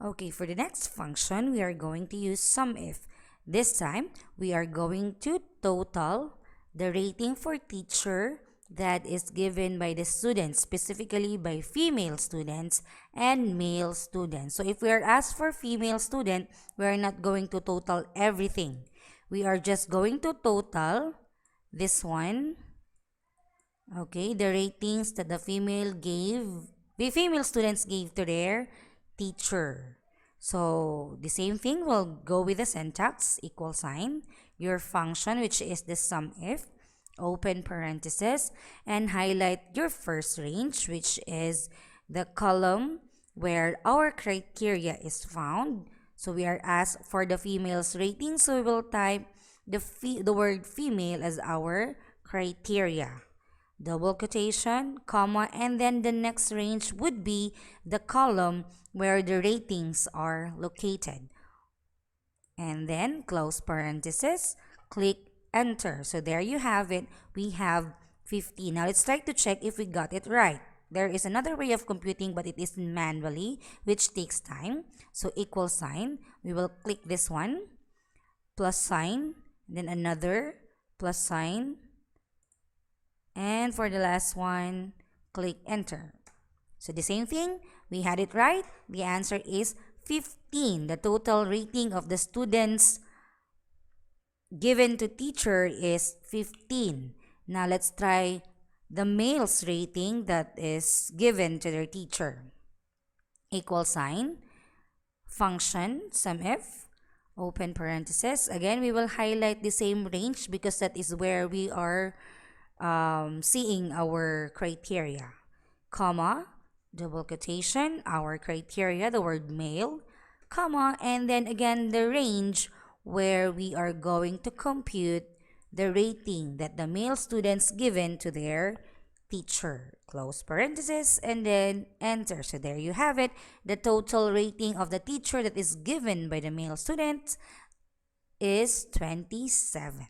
Okay, for the next function, we are going to use SUMIF. This time, we are going to total the rating for teacher that is given by the students, specifically by female students and male students. So if we are asked for female student, we are not going to total everything. We are just going to total this one. Okay, the ratings that the female students gave to their teacher. So the same thing will go with the syntax, equal sign, your function, which is the SUMIF, open parenthesis, and highlight your first range, which is the column where our criteria is found. So we are asked for the female's rating, so we will type the word female as our criteria, double quotation, comma, and then the next range would be the column where the ratings are located. And then close parenthesis, click enter. So there you have it. We have 50. Now let's try to check if we got it right. There is another way of computing, but it is manually, which takes time. So equal sign, we will click this one, plus sign, then another plus sign, and for the last one, click enter. So the same thing, we had it right. The answer is 15. The total rating of the students given to teacher is 15. Now let's try the male's rating that is given to their teacher. Equal sign, function, SUMIF, open parenthesis. Again, we will highlight the same range because that is where we are seeing our criteria, comma, double quotation, our criteria, the word male, comma, and then again the range where we are going to compute the rating that the male students given to their teacher, close parenthesis, and then enter. So there you have it. The total rating of the teacher that is given by the male student is 27.